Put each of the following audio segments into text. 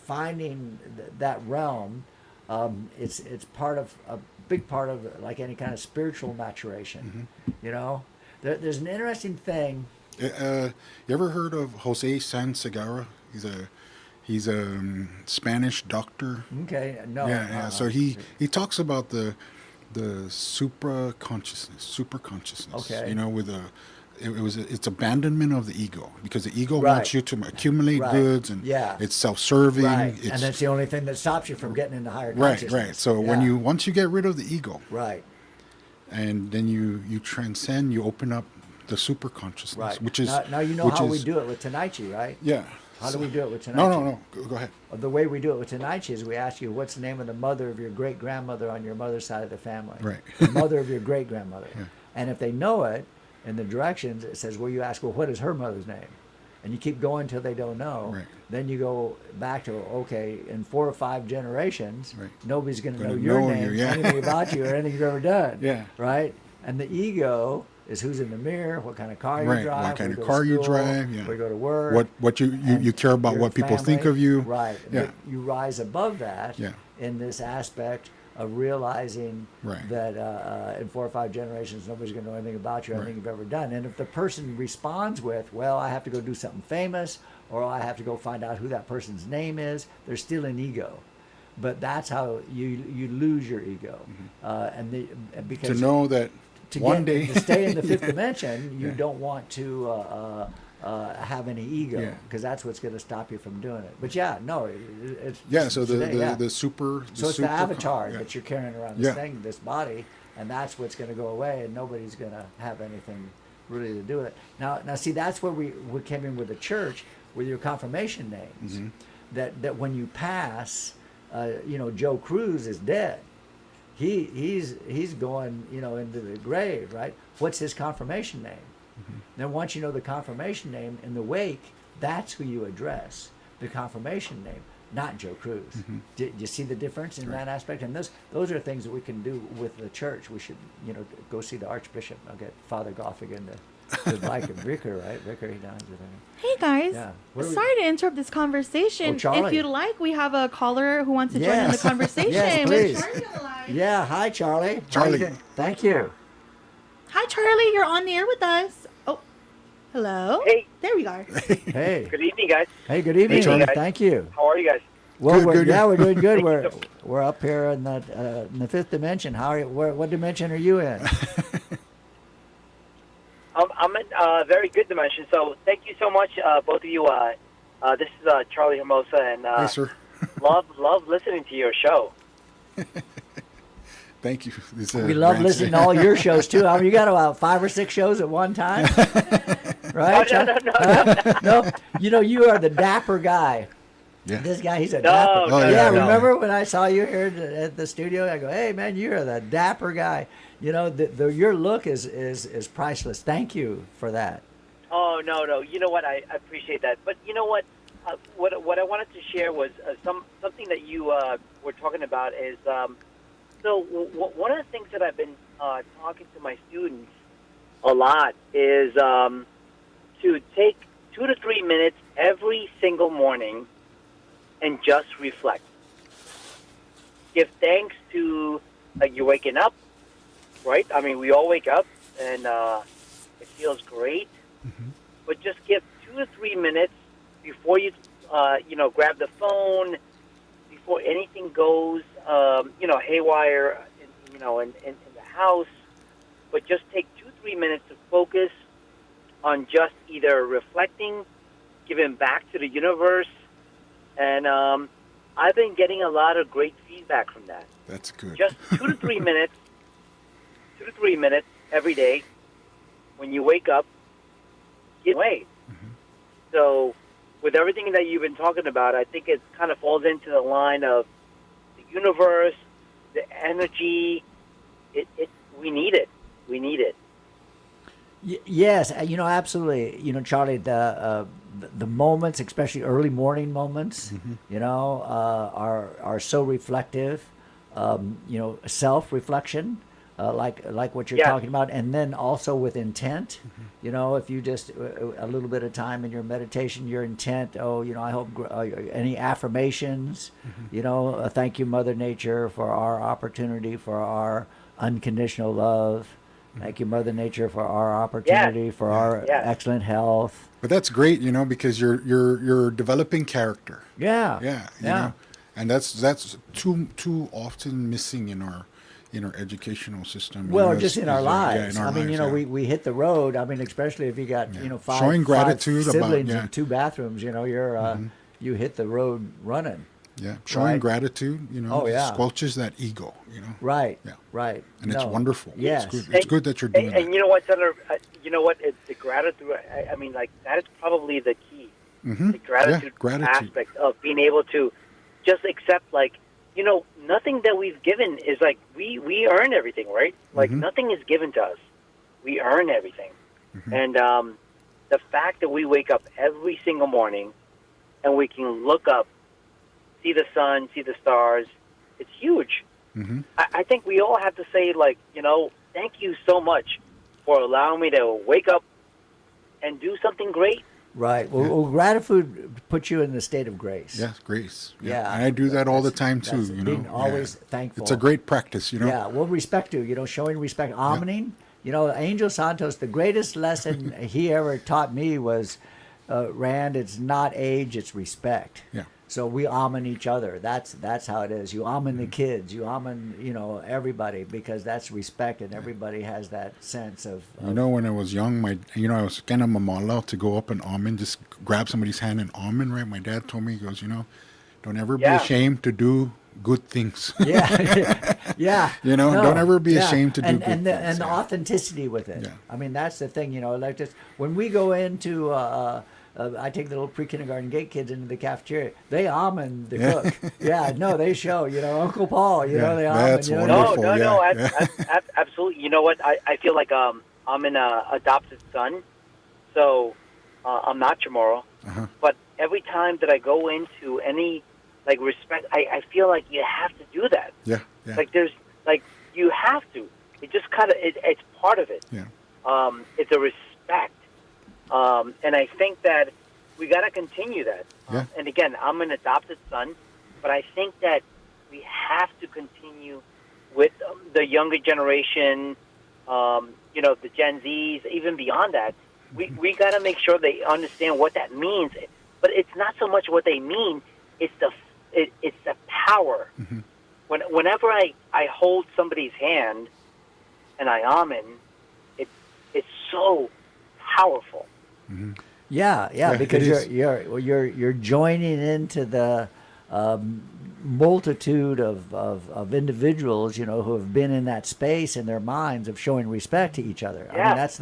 finding that realm, it's part of a big part of like any kind of spiritual maturation. You know, there's an interesting thing. You ever heard of Jose Sansegara? He's a Spanish doctor. Okay, no, Yeah, yeah. So he talks about the super consciousness. Okay. You know, with it's abandonment of the ego, because the ego Right. wants you to accumulate Right. goods, and Yeah. it's self-serving. right, It's and that's the only thing that stops you from getting into higher right, consciousness. right. So Yeah. once you get rid of the ego, right, and then you transcend, you open up the super consciousness, right, which is now you know which how we is- do it with Tenaichi, right? Yeah. How do we do it with Tenaichi? No. Go ahead. The way we do it with Tenaichi is we ask you, what's the name of the mother of your great grandmother on your mother's side of the family? Right. The mother of your great grandmother. Yeah. And if they know it, in the directions, it says, well, you ask, well, what is her mother's name? And you keep going until they don't know. Right. Then you go back to, okay, in 4 or 5 generations, Right. nobody's going to know Gonna your know name, you, yeah. anything about you, or anything you've ever done. Yeah. Right? And the ego is who's in the mirror, what kind of car you Right, drive, what kind where of you go car to you school, drive, yeah. where you go to work. What you and care about, your what people think family. of you. Right. Yeah. But you rise above that Yeah. in this aspect of realizing Right. that in 4 or 5 generations, nobody's going to know anything about you or Right. anything you've ever done. And if the person responds with, well, I have to go do something famous, or I have to go find out who that person's name is, they're still in ego. But that's how you lose your ego. Because To know that one day to stay in the fifth dimension, you Yeah. don't want to have any ego, Yeah. because that's what's going to stop you from doing it. But yeah, no, it's yeah. So today, yeah. the super. So it's the avatar that you're carrying around this Yeah. thing, this body, and that's what's going to go away, and nobody's going to have anything really to do with it. Now, see, that's where we came in with the church, with your confirmation names. Mm-hmm. That when you pass, Joe Cruz is dead. He's going, into the grave, right? What's his confirmation name? Mm-hmm. Then once you know the confirmation name in the wake, that's who you address. The confirmation name, not Joe Cruz. Mm-hmm. Do you see the difference in that aspect? And those are things that we can do with the church. We should, go see the Archbishop. I'll get Father Goff again to like him. Vicar, right? Vicar, he dies. Hey guys, Yeah. What do we- sorry to interrupt this conversation. Oh, Charlie. If you'd like, we have a caller who wants to join in the Yes. conversation. Yes, with please. Charlie on the line. Yeah. Hi, Charlie. Charlie. How you doing? Thank you. Hi Charlie, you're on the air with us. Oh, hello. Hey. There we are. Hey. Good evening, guys. Hey. Good evening. Charlie. Thank you. How are you guys? Well, Good, good, we're doing good. Thank you We're up here in the fifth dimension. How are you? What dimension are you in? I'm in a very good dimension, so thank you so much, both of you. This is Charlie Hermosa, and Hey, sir. love listening to your show. Thank you. We love listening to all your shows too. I mean, you got about 5 or 6 shows at one time, right? No. No, you are the dapper guy. Yeah. This guy, he's a No, dapper. no, yeah, no. remember when I saw you here at the studio? I go, hey man, you're the dapper guy. Your look is priceless. Thank you for that. Oh no. You know what? I appreciate that. But you know what? What I wanted to share was something that you were talking about is one of the things that I've been talking to my students a lot is to take 2 to 3 minutes every single morning and just reflect. Give thanks to you waking up, right? I mean, we all wake up and it feels great. Mm-hmm. But just give 2 to 3 minutes before you, grab the phone, before anything goes, haywire, in the house. But just take 2-3 minutes to focus on just either reflecting, giving back to the universe, and I've been getting a lot of great feedback from that. That's good. Just 2 to 3 minutes, 2 to 3 minutes every day when you wake up, get away. Mm-hmm. So with everything that you've been talking about, I think it kind of falls into the line of the universe, the energy. We need it. We need it. Yes, absolutely. Charlie, the moments, especially early morning moments, are so reflective. Self-reflection. like what you're Yeah. talking about, and then also with intent. You know, if you just a little bit of time in your meditation, your intent. Oh, you know, I hope any affirmations. You know, thank you, Mother Nature, for our opportunity, for our unconditional love. Thank you, Mother Nature, for our opportunity, for our Yes. excellent health. But that's great, you know, because you're developing character. Yeah. Yeah, you Yeah. know, and that's too often missing in our educational system. You Well, know, just in our yeah, lives. in our I mean, you lives, know, yeah. we hit the road. I mean, especially if you got, Yeah. you know, Showing gratitude five about- siblings yeah. and 2 bathrooms, you know, you're you hit the road running. Yeah, showing Right. gratitude, you know, Oh, yeah. squelches that ego, you know. Right. Yeah. Right. And it's No. wonderful. Yes. It's good. It's good that you're doing And that. you know what, Senator? You know what? It's the gratitude. I mean, like that is probably the key. The gratitude, gratitude. aspect of being able to just accept, like, you know, nothing that we've given is like we earn everything, right? Like nothing is given to us. We earn everything, and the fact that we wake up every single morning and we can look up, see the sun, see the stars, it's huge. I think we all have to say, like, you know, thank you so much for allowing me to wake up and do something great. Right. Well, gratitude puts you in the state of grace. Yes, grace. Yeah. And I do that all the That's- time too, that's you know. being always Yeah. thankful. It's a great practice, you know. Yeah. Well, respect too. You know, showing respect, amening. You know, Angel Santos, the greatest lesson he ever taught me was, Rand, it's not age, it's respect. Yeah. So we amen each other. That's how it is. You amen the kids. You amen, you know, everybody, because that's respect, and everybody has that sense of. You know, when I was young, I was kind of allowed to go up and almond, just grab somebody's hand and almond, right? My dad told me, he goes, you know, don't ever be Yeah. ashamed to do good things. Yeah, yeah. You know, don't ever be yeah. ashamed to do and, good and the, things, and the yeah. authenticity with it. Yeah. I mean, that's the thing. You know, like just when we go into, I take the little pre-kindergarten gate kids into the cafeteria. They almond the cook. Yeah, no, they show. You know, Uncle Paul. You Yeah, know, they almond. that's You know, wonderful. No, yeah. absolutely. You know what? I feel like I'm an adopted son, so I'm not Chamorro. But every time that I go into any, like, respect, I feel like you have to do that. Yeah, yeah. Like, there's, like, you have to. It just kind of, it's part of it. Yeah. It's a respect. And I think that we got to continue that. Yeah. And again, I'm an adopted son, but I think that we have to continue with the younger generation, you know, the Gen Zs, even beyond that. We got to make sure they understand what that means. But it's not so much what they mean; it's the power. Whenever I hold somebody's hand and I amen, it's so powerful. Yeah, Yeah, because it is. you're joining into the multitude of individuals, you know, who have been in that space in their minds of showing respect to each other. I Yeah. mean, that's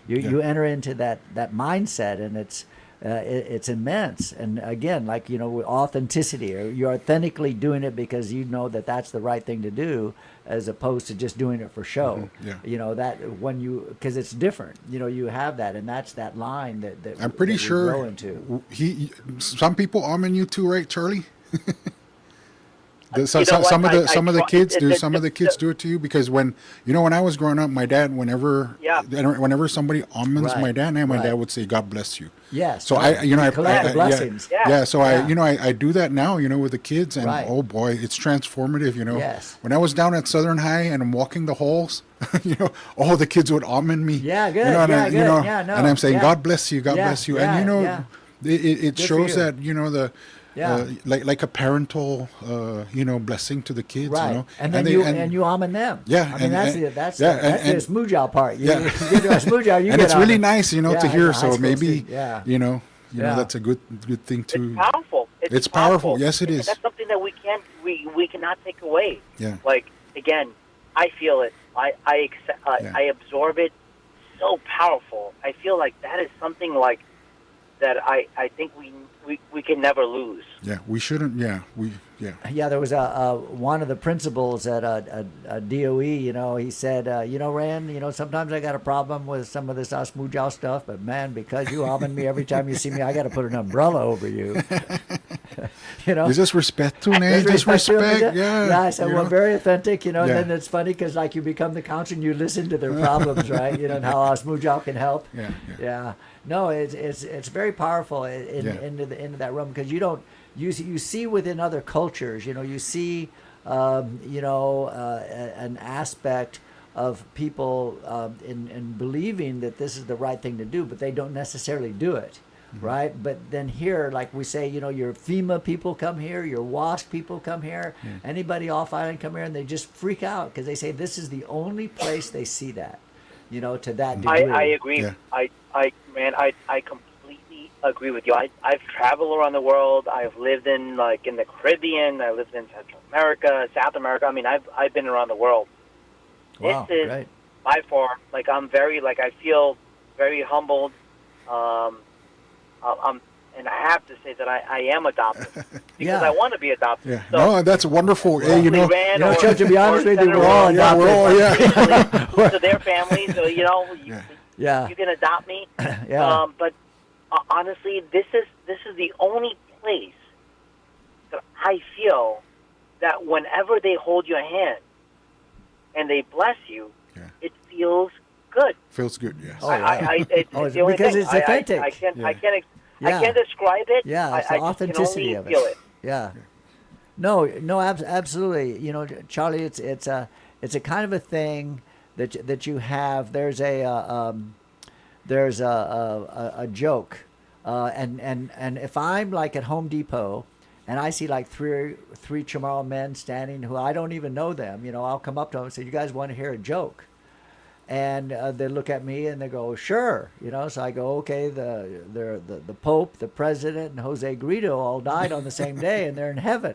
you enter into that mindset, and it's immense. And again, like, you know, with authenticity, or you're authentically doing it because you know that that's the right thing to do, as opposed to just doing it for show. Yeah. You know, that when because it's different. You know, you have that, and that's that line that I'm pretty that we grow sure into. some people almond you too, right, Charlie? You know Some what? of the I kids try- do. it- Some of the it- kids do it to you, because when I was growing up, my dad, whenever somebody almonds Right, my dad, and my right. dad would say, "God bless you." Yes. So right. I collect the yeah, blessings. Yeah. So Yeah. I do that now, you know, with the kids, and Right. oh boy, it's transformative, you know. Yes. When I was down at Southern High and I'm walking the halls, you know, all the kids would almond me. Yeah, good. You know, and Yeah, you good. know, Yeah, no, and I'm saying, yeah. God bless you, God Yeah, bless you, yeah, and you know, yeah. it Good for shows you. that, you know, the. Yeah. Like a parental, you know, blessing to the kids, Right, you know, and then you almond them. Yeah, I mean, that's the smooch out part. You, Yeah. you get to a smooch out, you and get it's really almond. nice, you know, Yeah, to as hear. a high So school maybe, student, yeah. you know, Yeah. that's a good thing to. It's powerful. It's powerful. Yes, it is. That's something that we cannot take away. Yeah. Like, again, I feel it. I Yeah. I absorb it. So powerful. I feel like that is something like that. I think we can never lose. Yeah, we shouldn't. Yeah, Yeah, there was one of the principals at a DOE. You know, he said, you know, Rand, you know, sometimes I got a problem with some of this smooch out stuff, but man, because you almond me every time you see me, I got to put an umbrella over you. You know, Just respect to There's Just respect to respect. them. Yeah. Yeah, I said, you well, know? very authentic, you know, Yeah. and then it's funny because, like, you become the counselor and you listen to their problems, right? You know, and how Smooth Job can help. Yeah, yeah. Yeah. No, it's very powerful Yeah. into that realm because you see within other cultures, you know, you see, an aspect of people in believing that this is the right thing to do, but they don't necessarily do it. Right, but then here, like we say, you know, your FEMA people come here, your WASP people come here, anybody off island come here, and they just freak out because they say this is the only place they see that, you know, to that degree. I agree. Yeah. I completely agree with you. I've traveled around the world. I've lived in the Caribbean. I lived in Central America, South America. I mean, I've been around the world. Wow, This is great. by far I feel very humbled. And I have to say that I am adopted because Yeah. I want to be adopted. Yeah. So, No, that's wonderful. Hey, you know. Ran You know, or- Chuck, to be honest or with you, Senator we're all Ron, adopted. We're all, yeah. to their families, so Yeah. you can adopt me. Yeah. But honestly, this is the only place that I feel that whenever they hold your hand and they bless you, Yeah. it feels good. Feels good. Yes. Oh, yeah. It's Oh, the only because thing. it's authentic. I can't. Yeah. I can't. Yeah. I can't describe it. Yeah, it's the I just authenticity can of only feel it. Yeah. No, absolutely. You know, Charlie, it's a kind of a thing that you have. There's a joke, and if I'm like at Home Depot, and I see like three Chamorro men standing who I don't even know them, you know, I'll come up to them and say, "You guys want to hear a joke?" And they look at me and they go, "Sure," you know. So I go, "Okay, the Pope, the President, and Jose Guido all died on the same day, and they're in heaven."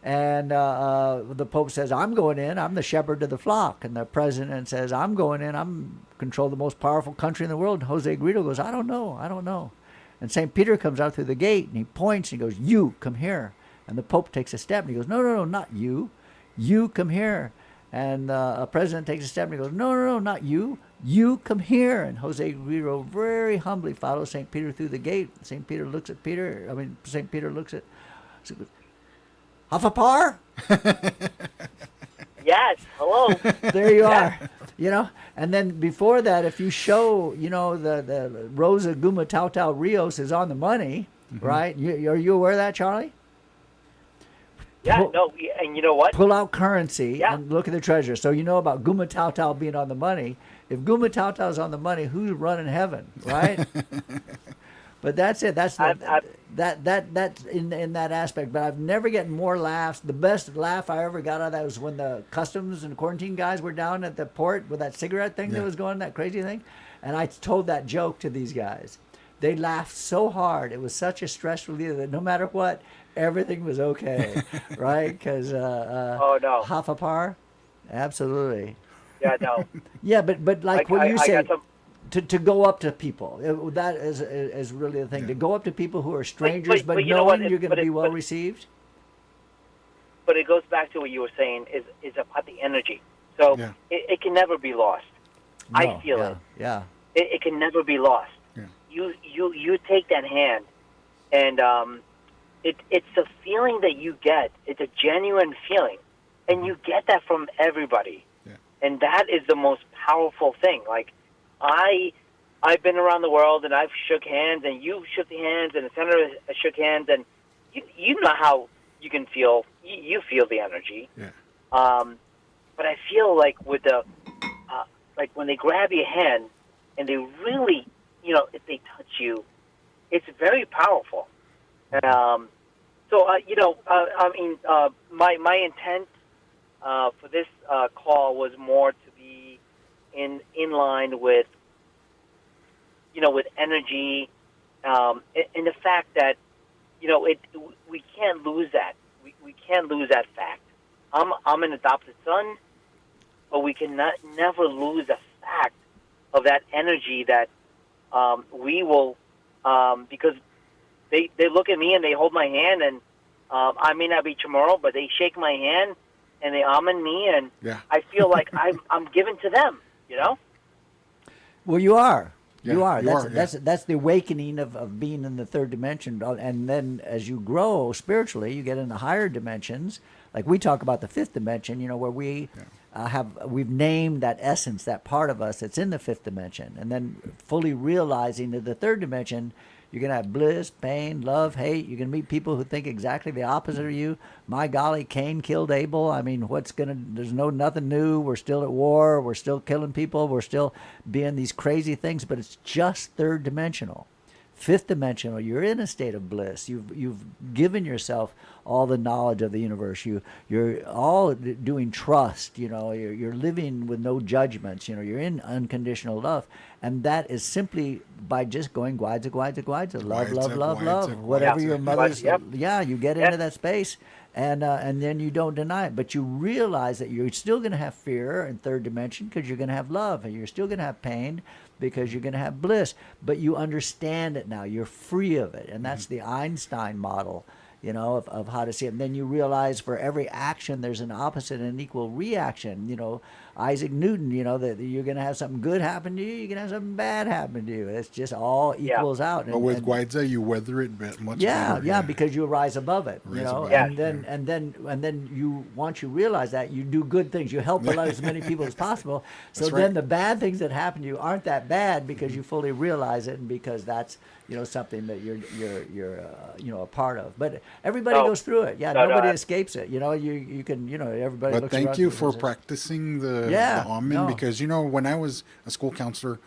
And the Pope says, "I'm going in. I'm the shepherd of the flock." And the President says, "I'm going in. I'm control the most powerful country in the world." And Jose Guido goes, "I don't know." And St. Peter comes out through the gate and he points and he goes, "You come here." And the Pope takes a step and he goes, No, not you. You come here." And a president takes a step and he goes, No, not you. You come here. And Jose Guido very humbly follows St. Peter through the gate. St. Peter looks at St. Peter looks at, Huffapar? Yes. Hello. There you are. You know, and then before that, if you show, you know, the Rosa Gumatautau Rios is on the money, right? Are you aware of that, Charlie? Yeah. Pull- No. And you know what? Pull out currency Yeah. and look at the treasure. So you know about Gumatautau being on the money. If Gumatautau's on the money, who's running heaven, right? But that's it. That's that's in that aspect. But I've never gotten more laughs. The best laugh I ever got out of that was when the customs and quarantine guys were down at the port with that cigarette thing that was going, that crazy thing. And I told that joke to these guys. They laughed so hard. It was such a stress reliever that no matter what, everything was okay, right? Because Oh no. Huffapar, absolutely. Yeah. No. Yeah, but like what you I say, got some. to go up to people, that is really the thing. To go up to people who are strangers, but you know what? knowing you're going to be well But- received. But it goes back to what you were saying is about the energy. So Yeah. it can never be lost. I No, feel yeah, it. Yeah. It can never be lost. Yeah. You take that hand, and it's a feeling that you get. It's a genuine feeling, and you get that from everybody. Yeah. And that is the most powerful thing. Like I've been around the world, and I've shook hands, and you shook the hands, and the senator shook hands, and you know how you can feel. You feel the energy. Yeah. But I feel like with the like when they grab your hand and they really, you know, if they touch you, it's very powerful. My intent for this call was more to be in line with, you know, with energy, and the fact that, you know, we can't lose that. We can't lose that fact. I'm an adopted son, but we can never lose the fact of that energy that we will, because they look at me and they hold my hand, and I may not be Chamorro, but they shake my hand and they amen me, and Yeah. I feel like I'm given to them, you know? Well, you are. You are. you That's are, yeah. that's the awakening of being in the third dimension. And then as you grow spiritually, you get into higher dimensions. Like we talk about the fifth dimension, where we've named that essence, that part of us that's in the fifth dimension, and then fully realizing that the third dimension, you're gonna have bliss, pain, love, hate. You're gonna meet people who think exactly the opposite of you. My golly, Cain killed Abel. I mean, there's nothing new. We're still at war. We're still killing people. We're still being these crazy things, but it's just third dimensional. Fifth dimensional, you're in a state of bliss. You've given yourself all the knowledge of the universe. You're all doing trust. You're living with no judgments. You're in unconditional love, and that is simply by just going guides, love, whatever your mother's. Yep. Yeah, you get into that space, and then you don't deny it, but you realize that you're still going to have fear in third dimension because you're going to have love, and you're still going to have pain because you're going to have bliss, but you understand it now. You're free of it, and that's the Einstein model, of how to see it. And then you realize for every action, there's an opposite and equal reaction. Isaac Newton, that you're going to have something good happen to you, you're going to have something bad happen to you. It's just all equals out. But with Guaidza, you weather it much better. Yeah, because you rise above it, above and it, then you once you realize that, you do good things. You help as many people as possible. So That's then right. the bad things that happen to you aren't that bad because you fully realize it, and because that's something that you're a part of. But everybody goes through it. Yeah, nobody escapes it. You can everybody. But looks thank around you and for says, practicing the Amen, no. because when I was a school counselor,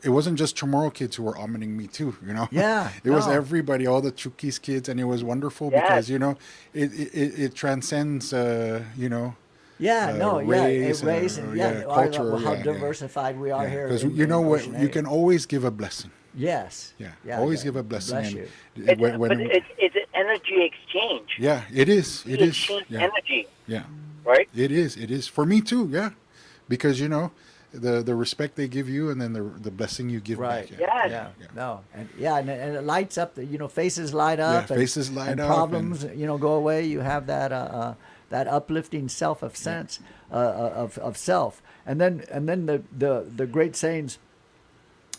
it wasn't just Chamorro kids who were amening me too, Yeah, it was no. everybody, all the Chukis kids, and it was wonderful Yes. because it transcends race, race, and culture, how diversified we are here. because in what, Ocean you Eight. can always give a blessing. Yes. Always give a blessing. Bless And you. But it's an energy exchange. yeah, it is. You It is. exchange Yeah. energy, Yeah. right? It is for me too. Yeah, because the respect they give you, and then the blessing you give Right. back. Yes. Yeah. No. And it lights up. Faces light up. faces light and up, problems go away. You have that uplifting self of sense of self, and then the great sayings.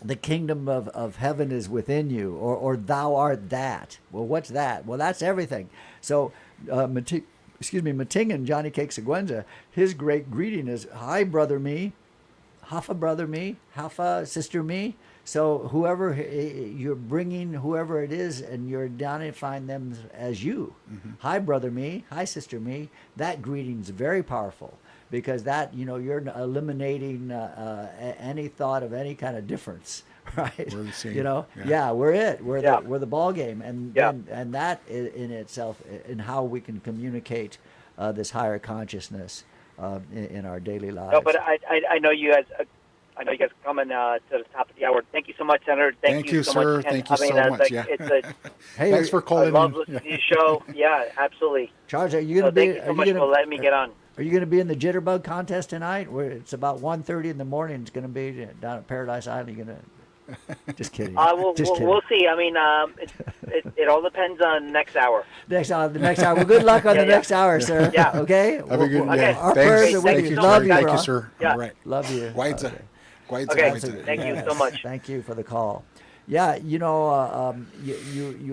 The kingdom of heaven is within you, or thou art that. Well, what's that? Well, that's everything. So, Matingan, Johnny Cake Seguenza, his great greeting is, hi, brother me, hafa brother me, hafa sister me. So whoever you're bringing, whoever it is, and you're identifying them as you. Mm-hmm. Hi, brother me, hi, sister me. That greeting's very powerful. Because that, you're eliminating any thought of any kind of difference, right? We're the same. We're it. We're the ball game, and Yeah. and that in itself, in how we can communicate this higher consciousness in our daily lives. No, but I know you guys. I know you guys are coming to the top of the hour. Thank you so much, Senator. Thank you so sir. much. Thank you so much. Yeah. Hey, Thanks for I calling love in. listening to your show. Yeah, absolutely. Charles, are you So gonna be? thank you so much for letting me get on. Are you going to be in the Jitterbug contest tonight? Where it's about 1:30 in the morning. It's going to be down at Paradise Island. You're going to. Just kidding. We'll see. I mean, it all depends on next hour. The next hour. Well, good luck on the next hour, sir. Yeah. Okay. Have a good Okay. Our Thanks. prayers are with Thank you. you, Love sir. you, Thank bro. you, sir. Yeah. All right. Love you. Guaidza. Okay. Guaidza. Okay. Guaidza. Thank you so much. Thank you for the call. Yeah, you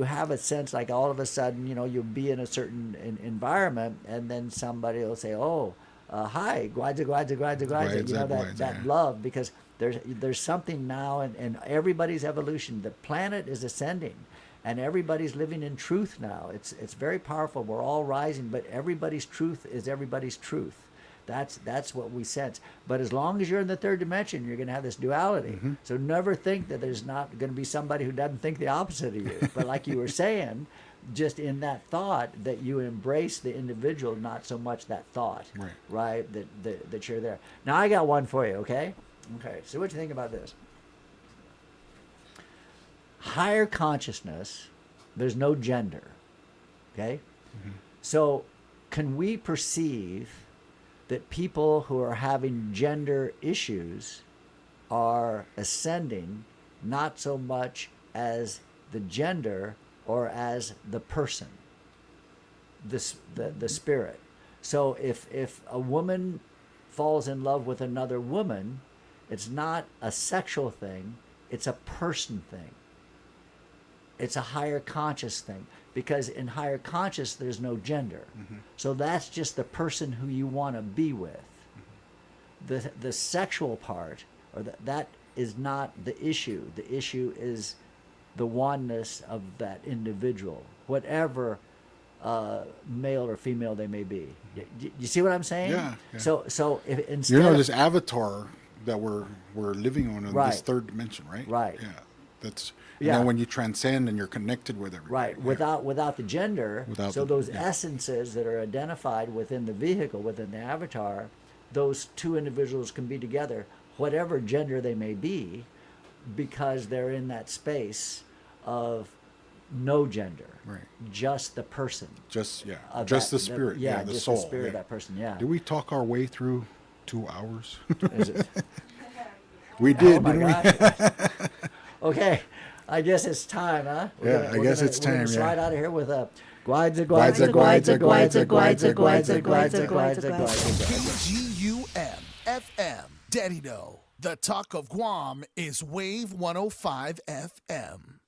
have a sense like all of a sudden, you'll be in a certain environment, and then somebody will say, "Oh, hi, Guaidza. Guaidza, that yeah. love," because there's something now in everybody's evolution. The planet is ascending, and everybody's living in truth now. It's very powerful. We're all rising, but everybody's truth is everybody's truth. That's what we sense. But as long as you're in the third dimension, you're going to have this duality. Mm-hmm. So never think that there's not going to be somebody who doesn't think the opposite of you. But like you were saying, just in that thought that you embrace the individual, not so much that thought, right? That you're there. Now I got one for you, okay? Okay, so what do you think about this? Higher consciousness, there's no gender, okay? Mm-hmm. So can we perceive that people who are having gender issues are ascending not so much as the gender or as the person, the spirit. So if a woman falls in love with another woman, it's not a sexual thing, It's a person thing. It's a higher conscious thing, because in higher conscious there's no gender. So that's just the person who you want to be with. The sexual part, or that is not the issue. The issue is the oneness of that individual, whatever male or female they may be. You see what I'm saying? Yeah. So if instead this avatar that we're living on Right. this third dimension, right? Right. Yeah. That's Yeah. then when you transcend and you're connected with everybody. right, without the gender, Without so the- those yeah. essences that are identified within the vehicle, within the avatar, those two individuals can be together, whatever gender they may be, because they're in that space of no gender, Right. just the person, Just of just that- the spirit. yeah, the just soul. the spirit yeah. of that person. Yeah. Did we talk our way through 2 hours? Is it? We did, Oh my didn't we? gosh. Okay, I guess it's time, huh? Yeah, I guess it's we're gonna time, yeah. slide out of here with a guides, KGUM FM. Dedido. The talk of Guam is Wave 105 FM.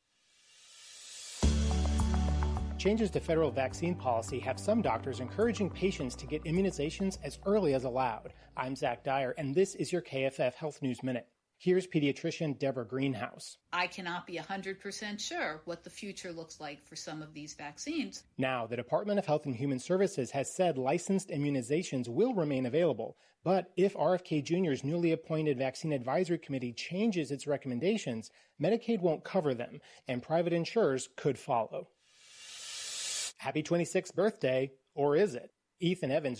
Changes to federal vaccine policy have some doctors encouraging patients to get immunizations as early as allowed. I'm Zach Dyer, and this is your KFF Health News Minute. Here's pediatrician Deborah Greenhouse. I cannot be 100% sure what the future looks like for some of these vaccines. Now, the Department of Health and Human Services has said licensed immunizations will remain available, but if RFK Jr.'s newly appointed Vaccine Advisory Committee changes its recommendations, Medicaid won't cover them, and private insurers could follow. Happy 26th birthday, or is it? Ethan Evans